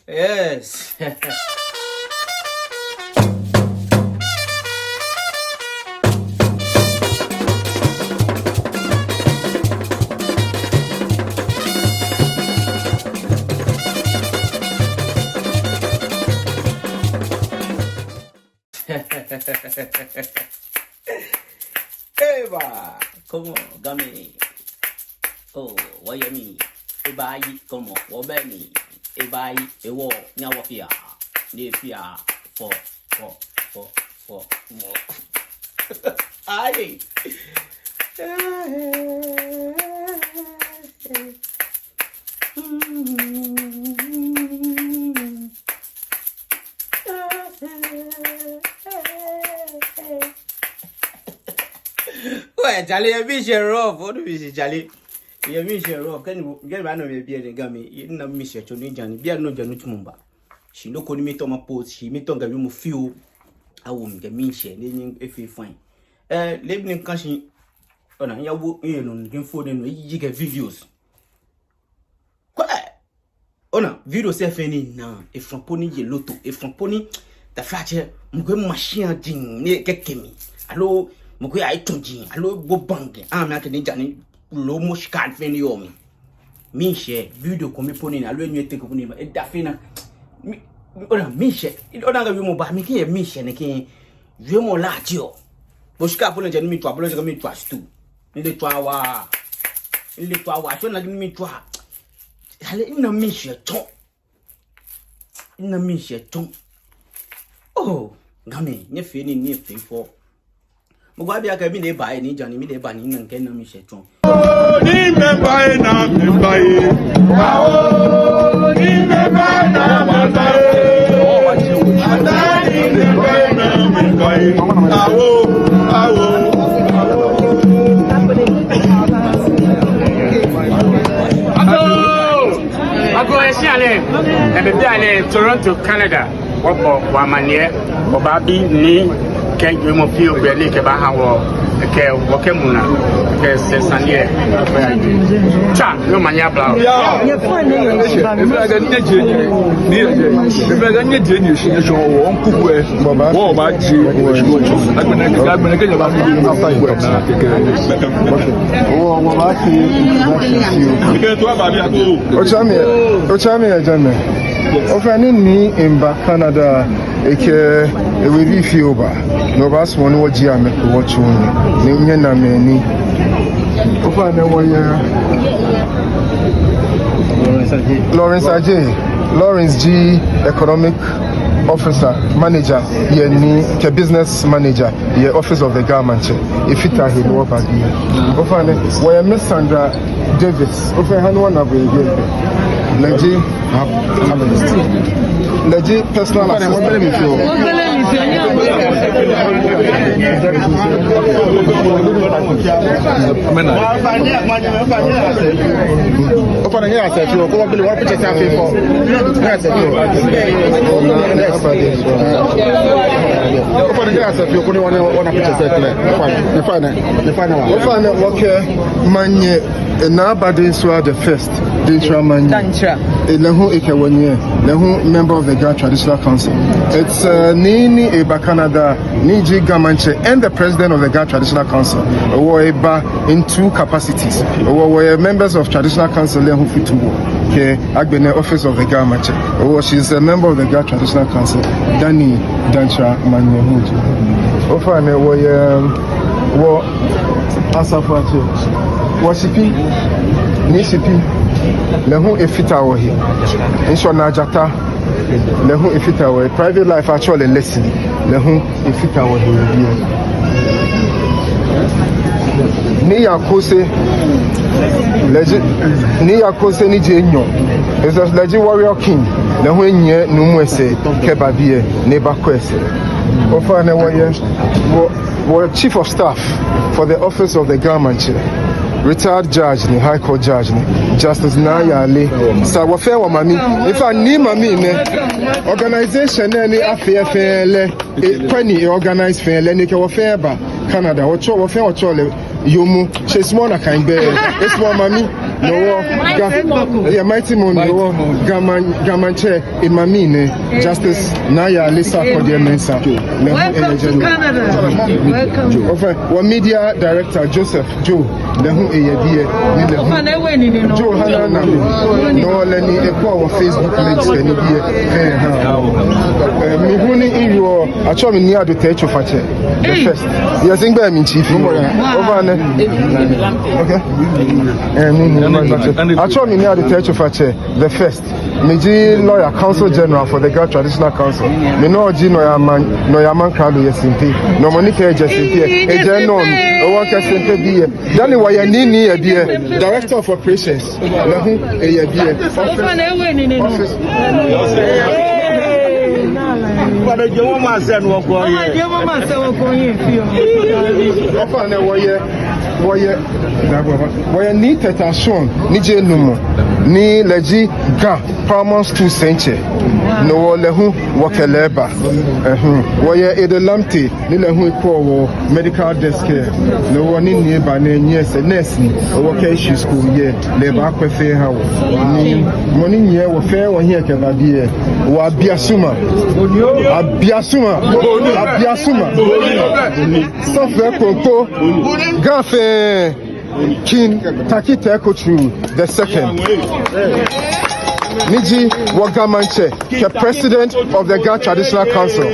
Yes. Eva, come on, gummy. Oh, what you mean? Eba, come on, what about me? Eba, a war, now what fear? Near fear, for more. Aye. Well, Charlie, a vision rough. What do we see, Charlie? You vision rough. Can you get one of your beard and gummy? You know, Miss Chonijan, be no Janutumba. She no could meet on my post. She meet on the room of few. I won't get me share, if you find. Living in Kashi. Oh, no, you will, you know, game for them, you get videos. What? Oh, no, video self any now. If from pony, you lotto, if from pony, the flatcher, Mugum machine, ding, get me. Hello. Mukwe aitunji alo go bank na ke njani lo mosh card fe ni yomi mi share video ko mi poni na lo enwe take ko ni ma e da fe na mi ona mi share ona ga wi mo ba mi ke mi share ne ke je mo la ti o mosh card poni jani mi twa poni ga mi twa stu ni le twa wa so na mi twa hale ina mi share ton oh ngame nye fe ni fe for Mugwabi akabi ne bae ni jani mi de ba ni nan ken na mi sheton. Ni me bae na mi bae. Awo ni me bae na mi bae. Ada ni me bae na mi bae. Awo. Ako esiale. E be ale Toronto, Canada. Wa manie, obabi ni can you move you really about okay, Wakemuna, okay, Sesania, Cha, no mania blow. You're funny. If I get any genius, you won't cook with about you. I'm going to get about Canada, a review fioba. No bas one what Giam watch one. Nina many. Lawrence G. Economic Officer, Manager, ye business manager, ye office of the government. If it are him over here. Ofane, where Miss Sandra Davis, over one of the Legit personal assistant. Open here, I said, you probably want to check Open here, I said, you couldn't want to the first. Member of the Ghana Traditional Council. It's Nini Eba Canada, Niji Gamanche, and the president of the Ghana Traditional Council. In two capacities. We members of Traditional Council okay, Agbene office of the Gamanche. She's a member of the Ghana Traditional Council. Dani Dancha Manyehuji. Ofane wo Asafati. Wasipi Nisipi. Lehu efita wahi. Insho na jata. Lehu efita wahi. Private life actually lesson. Lehu efita wahi. Ni yakose. Ni yakose ni jenyo. Is a legit warrior king. Lehu nye numwese kebabiye neba kwese. Ofane wo chief of staff for the office of the government. Retired judge ni high court judge ni Justice Nayale sa wo fe wo mami if ani mami ne organization ni afefele kwani organize fele ni ke wo fe ba Canada wo fe le yomu she small na kan be small mami no mighty moon no gamanche imamine justice naya lisa kodie mensa welcome to Canada welcome media director Joseph Joe lehu eyedie ni lehu Joe Hanana no leni ekwa Facebook links eni die mi huni iyo acho mi ni ado techo fache the first you sing by me chief over ne okay acho mi ni ado techo fache the first meji lawyer counsel general for the Ghana Traditional Council me no oji no yaman crowd yesimpe no monica yesimpe eje no o won kesimpe bi dani waya nini e die director of operations lehu eye die office But you want my son walk on here. You want my son walk on here. Why need tetation nije numo ni leji ga Paramount School Center no lehu wakeleba why edelamte ni lehu ko medical desk no woni ni ba na nyese nurse wo issue school ye le ba kwafe ha ni moni nye wo fe wo here ke ba die wa biasuma software konko gafe King Tackie Teiko Tsuru the second Niji Wagamanche, the president of the Ghana Traditional Council.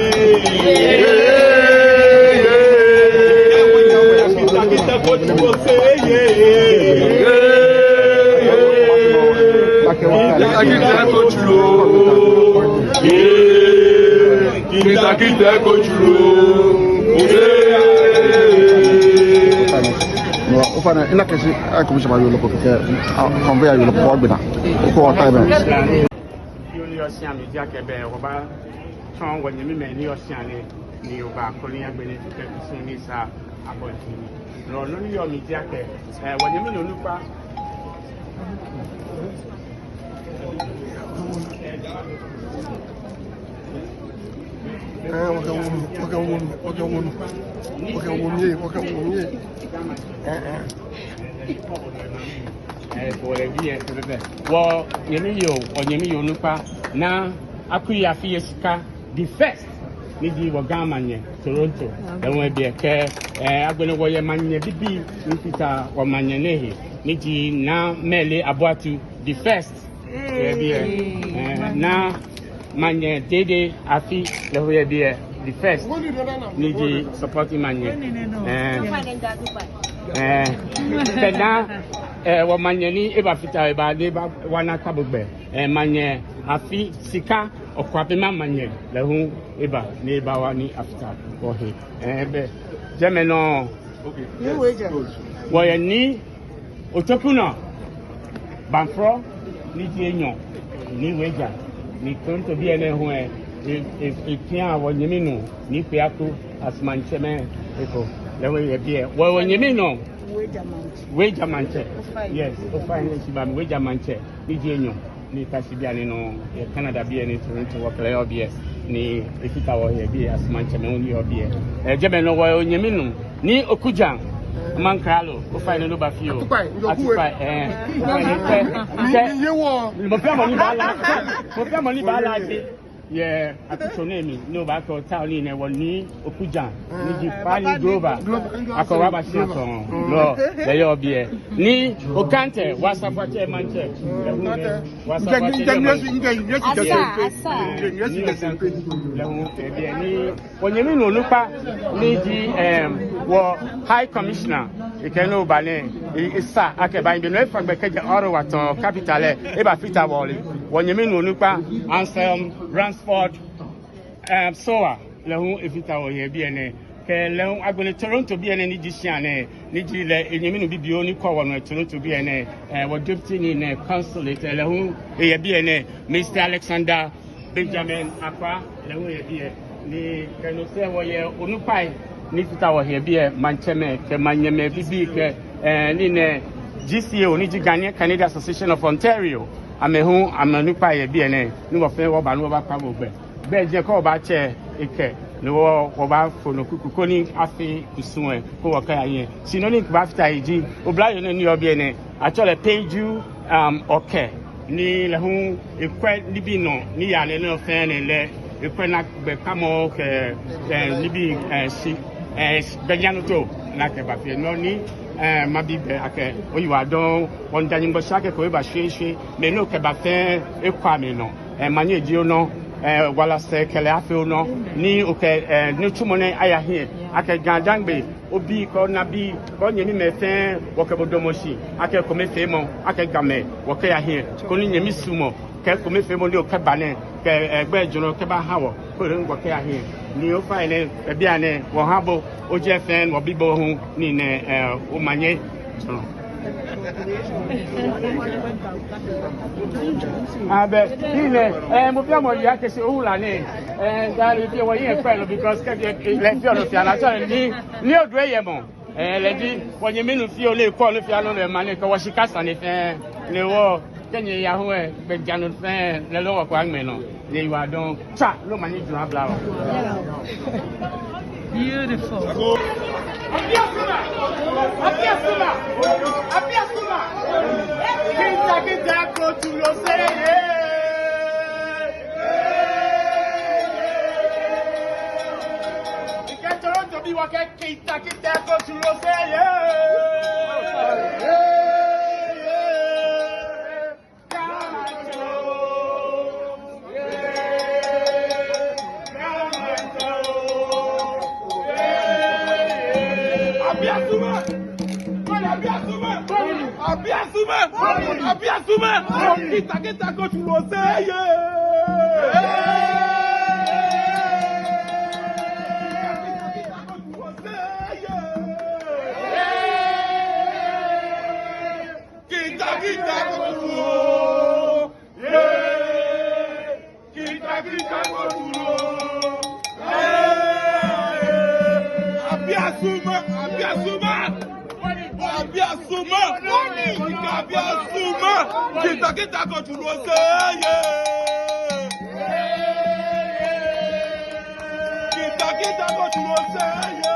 Ufana ina kesi akumisha mayo loko ke conveyor yo loko gbina ko time yo siam dia ke be oba ton wo nyimi me ni osian ni oba ko ni agbeni ke kusin ni sa abonti no no ni yo mi dia ke wo nyimi no nupa for the year well yemi yo nupa na akuya fi sika the first ni di Wagamanye Toronto then we be ke agbene wo ye manye bibi nfita wo manye nehi ni di na mele aboatu the first na manye dede afi le ho ye be the first ni di supporting manye wa manyani eba fita eba deba wana kabugbe manye afi sika okwabema manye lehu eba ne eba wani afita ohe be jemeno okay ni otokuna banfro ni dienyo ni weja ni tonto bi ene ho etia wo nyeminu ni peako asmancheme eko lewe ye bie wo nyeminu Weja Mantse. Yes, finance bam Weja Mantse. Ni dienyo ni kasibiane no Canada bia ni Toronto wo play obs ni efita wo here bia asmanche me oni obie. Jebe no wo nyeminu ni okujan mankralo o fine no ba fio. Atipa ni yewo. Mo pia money ba la yeah, atichonemi no ba ko town ni woni okujan ni di fani global akọwa ba shi aton no le yo bie ni okante wasafache manche wasafache ni onyemi no lupa ni di wo high commissioner ikeno bale isa akeba bi no efagbe keje oro waton capital e ba fita wole onyemi no lupa Anselm Ransford Soa lehu efita wo ye bi ene ke lehu agbene Toronto bi ene ni disiane ni di le enyemi no bibio ni ko wono Toronto bi ene wo deputy ni ne consulate lehu ye bi ene Mr Alexander Benjamin Akwa lehu ye bi ni kanu se wo ye onupai ni fita wo ye bi mancheme ke manyeme bibi ke ni ne GCA oni Ghanaian Canadian Association of Ontario amehu amanupa ye bi ene ni wo fe wo ba no ba pa mo gbe je ko ba che ike no oba for no kukoni afi kusunwe ko waka yen sinoni ba fita iji obla yo ni obi ene actually page you okay ni le hu ekwe ni bi no ni ya le no fe ne le ekwe na be kamo ke ni bi si bejanu to na ke ba fi no ni mabi be ake oyiwa don on danyin bo shake ko e ba hwehwe me no ke ba fe ekwa me no manye ji no wala se kele afeo no ni oke ni tumone aya hie ake gandangbe obi ko na bi ko nyemi mefe woke bodomoshi ake ko mefe mo ake game woke ya hie ko ni nyemi sumo ke ko mefe mo ni oke bane ke egbe juno ke ba hawo ko ren woke ya hie ni o fa ile ebi ane wo habo o je fen wo bibo hu ni ne o manye juno abe ile mo fi mo ya ke se ohula ni dari fi wo yin fe lo because ke le fi ono fi ana so ni odu eye mo le di wo yin minu fi o le ko lo fi anu le ma ni ko wo shikasa ni fe le wo kenye ya ho e be janu fe le lo ko agme no le wa don cha lo ma ni juna bla Beautiful. Apiasuma. Kita go to lo say to be wake kita go to lo say Abiasuma, kita go to Roseye. Kita go to Abiasuma. Kita go to Roseye. Kita go to Roseye.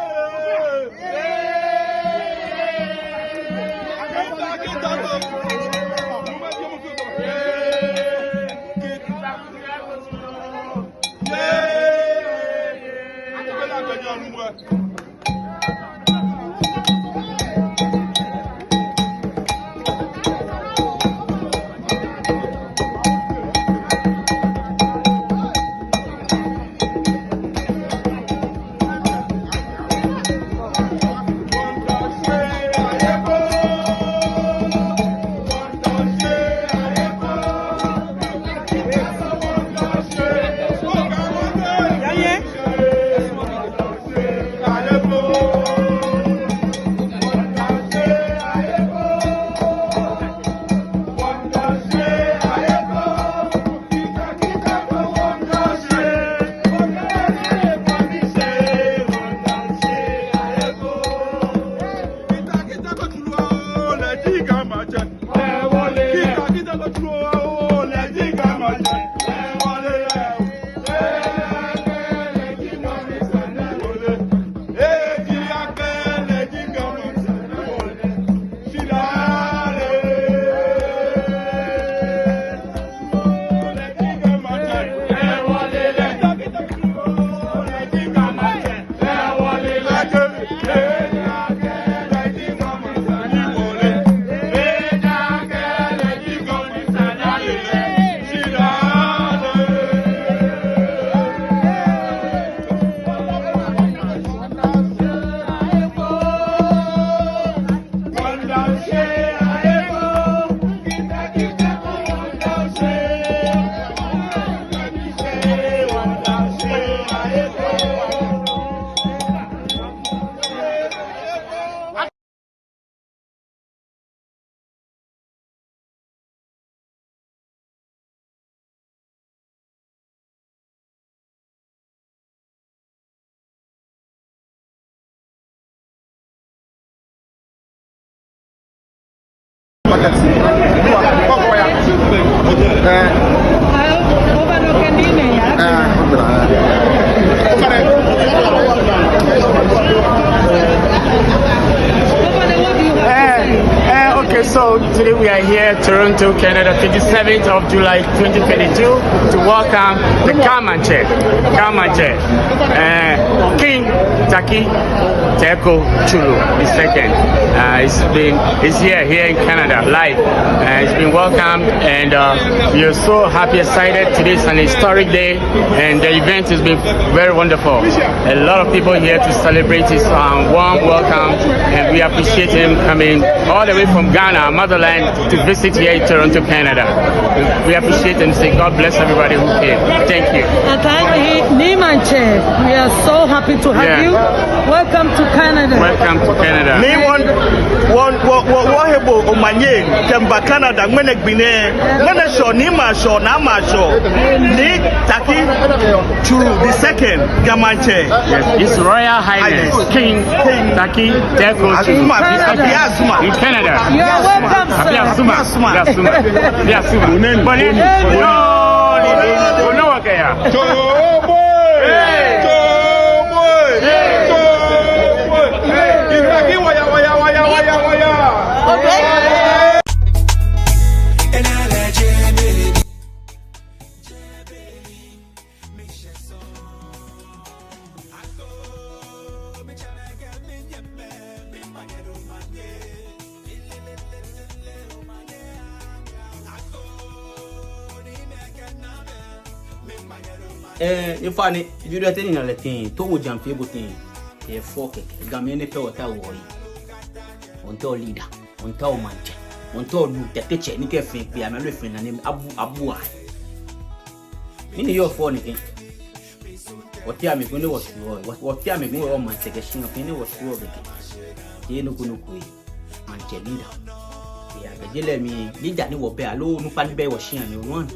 today we are here, Toronto, Canada, 27th of July 2022, to welcome the Mantse, King Tackie, Teiko, Tsuru, the second. He's here in Canada, live. He's been welcomed, and we are so happy, excited. Today is an historic day, and the event has been very wonderful. A lot of people here to celebrate his warm welcome, and we appreciate him coming all the way from Ghana, motherland, to visit here in Toronto, Canada. We appreciate him. Say God bless everybody who came. Thank you. Mantse, we are so happy to have you. Welcome to Canada. Welcome to Canada. Me one omanye kemba Canada mwene gbine mwene show ni ma show na ma show ni Tackie Tsuru the second Mantse. Yes, His Royal Highness King Tackie Teiko Tsuru in Canada. You are welcome, sir. If I do that in a thing, to jump able thing, a fork, Gamene Pewata Woi, until leader, until Mantse, until the teacher, Nick Fink, be an elephant and Abu. In your phone again. What Yami Gunu was what Yami Gunu man take a shing of any was sure again. Yeno Gunukui, Mantse leader. Yeah, but you let me lead that new bear low, no pan bear was she and one.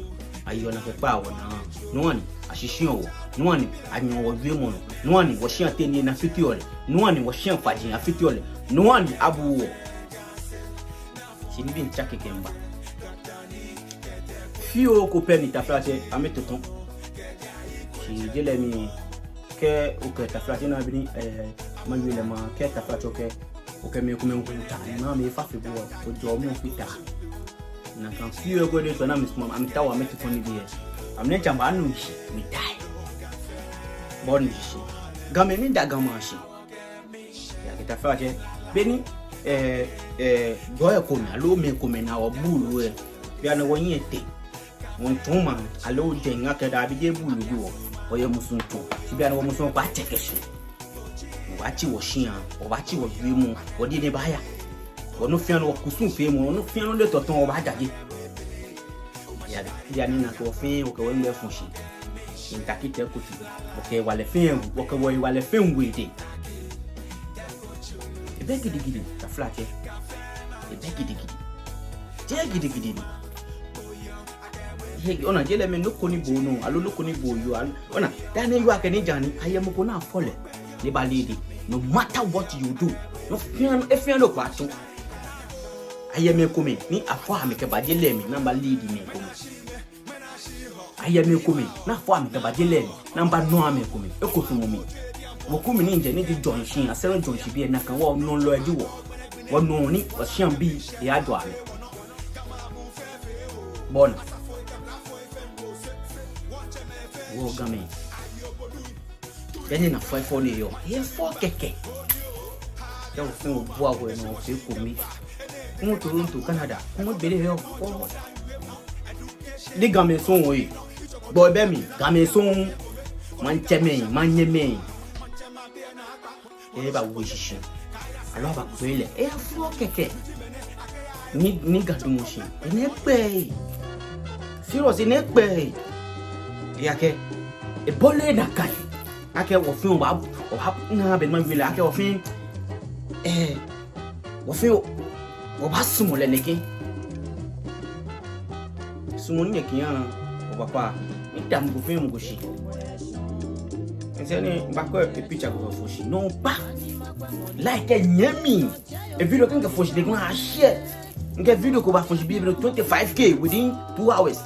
Are you on a power now? No one. Ashishion, no one, I know what Vimon, no one was she attending a fitiole, no one was she fighting a fitiole, no one Abu. She didn't check again back. Few copenny taflate, I met to talk. She did let me care, okay, taflatina, Manuela, care taflat, okay, me come time, now me faffy boy, with your more fita. And I can feel good as when I'm tower met to 20 years. I'm not a man we die. Born she. Gamin da gamashi. Ya kita Benny boy come allow me come na obu we. Bia na wonye te. Won tuma allow jenga ka da bije bulu yo. Oye musunto. Si bia na wo musun kwa chekeshi. Wachi wo shia, o wachi wo bimu, o di ne baya. Ono fian wo kusun fe mu, ono fian le toton o ba daje. Ya ni na to fin o ko we funshi in Tackie Teiko okay wale fin o ko we wale fin we de e be gidi ta flat e be gidi he ona jele me no koni bo no alo no koni bo yo ona dan you akani jani ayem ko na fole ni ba lady no matter what you do no fian e fian lo pato ayem ko me ni afọ ameke ba jele me na ba lady me ko ayame kumi na fo am ta badele number no ame kumi ekofumu mi wo kumi ni nje ni di Johnshin asero Johnshin bi na kan wo no lo edi wo no ni wo hyan bi e ado ame bon wo game yani na 5 ni yo e fo keke ya wo fun bo awo no se kumi mo Toronto Canada mo bere yo fo di game so wo yi boy be mi game son Mantse me manye me e ba wo shishi alo ba kwele e fo keke ni gadu mo shi ene pe serious ene pe ya ke e bole na kai ake wo fin ba o ha na be ma vile ake wo fin wo fin o ba sumo le neke sumo ni ke yan o papa idam go fin go shi ensene ba ko e picture go fo shi no ba like nyami e video kan ga fo shi de gna share nke video ko ba fo shi bi 25k within 2 hours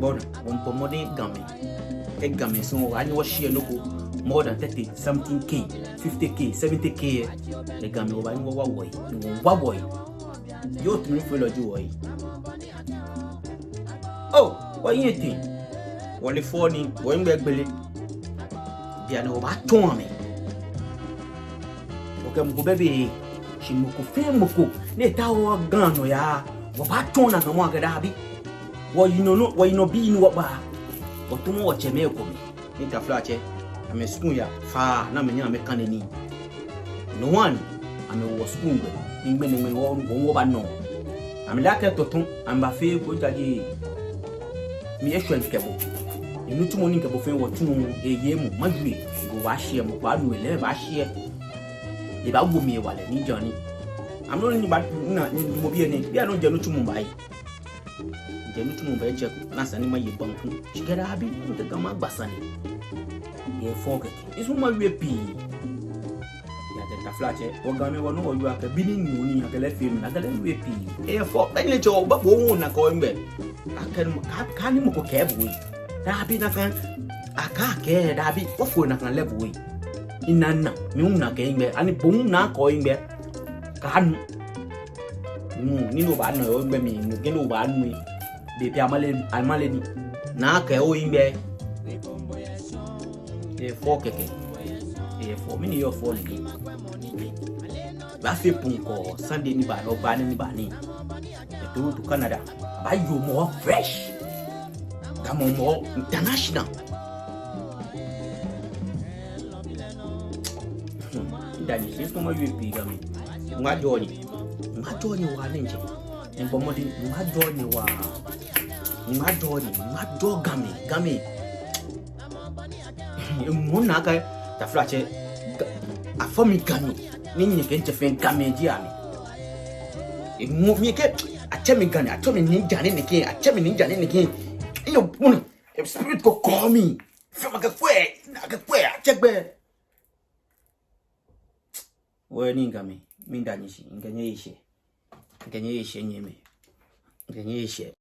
bon on peut modé gamin e gamin son wa ni wo share no ko more than 30 something k 50k 70k the game over in what boy you to me follow you boy oh what you think only phone going back belly dia no ba ton me okay mo baby shimuku femuku ne tawo gano ya wo ba ton na mo agada bi wo you know be in what ba wo to mo wache me ko mi ni ta flache ame school ya fa na me nya me kanani no one ame wo school be ngbe ne wo ba no ame la ke totun amba fe ko taji mi e shwen kebo inu tumo ni kebo fe wo tun eye mu madwe go wa share mo ba nu ele ba share e ba wo mi wale ni jani am no ni ba na ni mo bi ni bia no janu tumo bai janu tumo bai check na sani ma ye banku shigara abi ko te gama gbasani ye foke isu ma we pi ya de ta flache o ga me wono o yu aka bini ni oni aka le film na ga le we pi e fo ba ni cho ba bo na ko mbe aka ni mo ko ke bu da bi na kan aka ke da bi o fo na kan le bu inana mi una ke mbe ani bum na ko mbe kan ni no ba no mbe mi no ke no ba nu be pi amale ni na ke o mbe e fo keke e fo mini yo fo ni ba fe punko Sunday ni ba no ba ni e to Canada ba yo more fresh come more international dani se ko ma yo pi ga mi nga joni wa nenje en bo modi nga joni game muna ka ta flache a fomi gami ni ke nche fen gami ji ami e mo mi ke a chemi gani a chemi ninja ni ke a chemi ninja ni ke yo muna e spirit ko komi fema ka kwe a chegbe we ni gami mi ndani shi nganye ishe nyeme nganye ishe